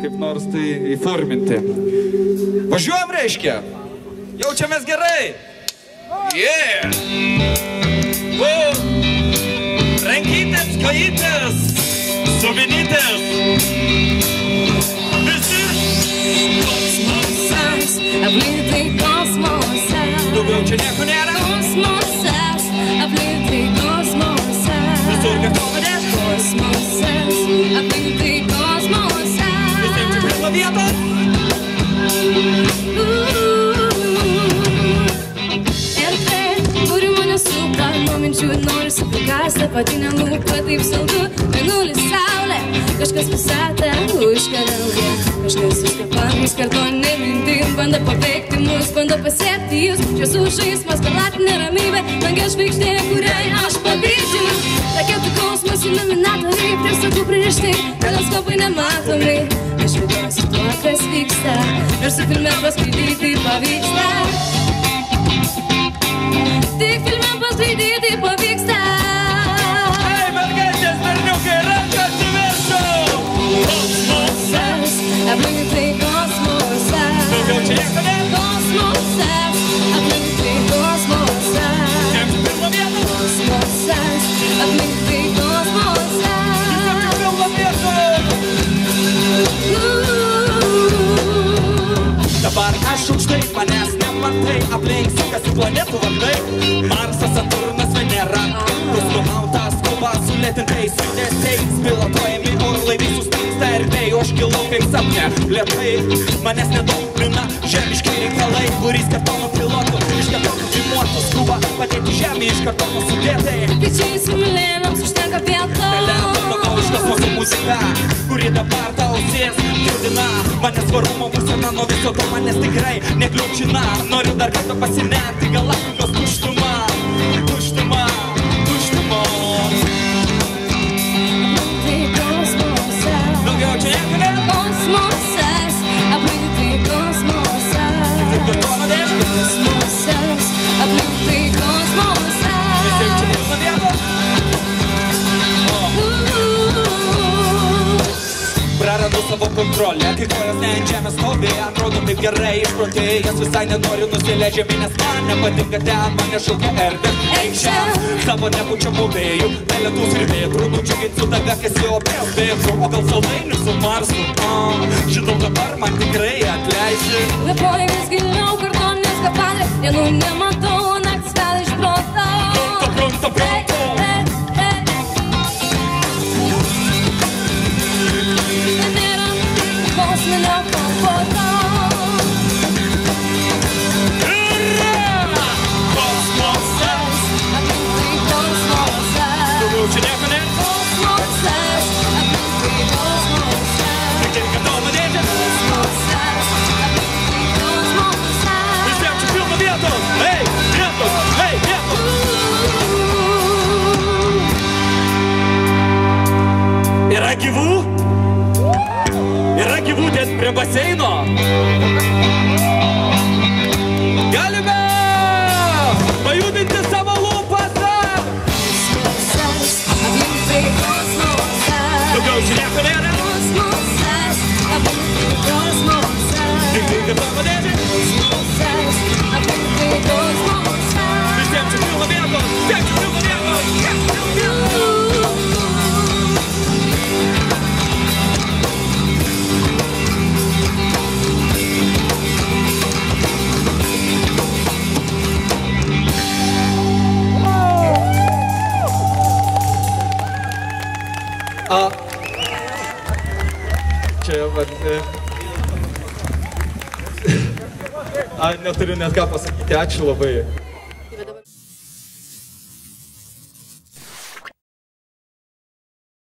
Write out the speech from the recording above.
kaip nors tai įforminti. Važiuojam, reiškia. Jaučiamės gerai. Yeah. Rankytės, kojytės, suvinytės. Visi. Kosmosas, aplink tai kosmosas. Daugiau čia nieko nėra. Kosmosas, aplink tai kosmosas. Visur kartonė. Kosmosas, aplink tai kosmosas. Visiems čia pilna vietos. Ir tai, kuri mane supa, nuo minčių nori suplikasti, apatinę lūpą taip saldu, mėnulis saulė, kažkas visatą užkariauja, kažkas užkapamis kartoninė mintim, bando paveikti mus, bando pasiekti jūs, šviesų žaismas, galatinė ramybė, langia žvaigždė, kuriai aš pavydžiu, raketų kosmos iluminatoriai, prieš sakų pririšti, teleskopai nematomi, aš vėliausi tuo, kas vyksta, ir su filme paskraidyti pavyksta. Tik filme paskraidyti pavyksta. Hei, mergaitės, berniukai, rankas į viršų! Kosmosas, aplink tai kosmosas. Daugiau čia nieko nėra. Kosmosas, aplink tai kosmosas. Visiems pilna vietos. Kosmosas, aplink tai kosmosas. Visiems pilna vietos. Dabar aš aukštai, manęs nematai, aplink sukasi planetų vardai. Marsas, Saturnas, Venera, kosmonautas, kova su lėtintais judesiais, pilotuojami orlaiviai sustingsta erdvėj, o aš kilau kaip sapne. Lėtai, manęs nedomina žemiški reikalai, kuris kartono pilotų, iš kartono filmuotų skuba, padėti žemį iš kartono sudėtai. Pičiai simulėnams užtenka vietos. Talentą pagau iš kosmoso muzika, kuri dabar tau sės judina. Manęs svarumo būsena nuo viso to manęs tikrai nekliaučina. Noriu dar kartą pasinerti galaktikos tuštumą. Tuštumą, tuštumą. Tai kosmosas. Daugiau čia nieko nėra. Kosmosas, aplink tai kosmosas. Tik kartono dėžė. Kosmosas, aplink tai kosmosas. Visiems čia pilna vietos. Prarandu savo kontrolę, kai kojas ne ant žemės stovi, atrodo taip gerai išprotėjęs, visai nenoriu nusileidžiami, nes man nepatinka ten, mane šaukia erdvė. Eik čia, savo nepučiamų vėjų, pelėtus ir vėtrų, nudžiuginsiu tave, kas jau opės vėtrų, o gal saldainių su Marsu, žinau dabar man tikrai atleisi. Kvėpuoju vis giliau, kartoninės kapadė, dienų nematau, naktis gal iš proto. Pronto, pronto. Kosminio komforto. Kosmosas, Aplink tai kosmosas. daugiau čia nieko nėra. Kosmosas, aplink tai kosmosas. Tik kartono dėžė. Kosmosas, aplink tai kosmosas. Visiems čia pilna vietos. Hei, vietos, hei, vietos. Yra gyvų? Yra gyvų ties prie baseino? Galime pajudinti savo lūpas. Kosmosas, aplink tai kosmosas. Daugiau čia nieko nėra. Kosmosas, aplink tai kosmosas. Tik kartono dėžė. Kosmosas, aplink tai kosmosas. Visiems čia pilna vietos. Visiems čia pilna vietos. Čia vat... Neturiu net ką pasakyti, ačiū labai.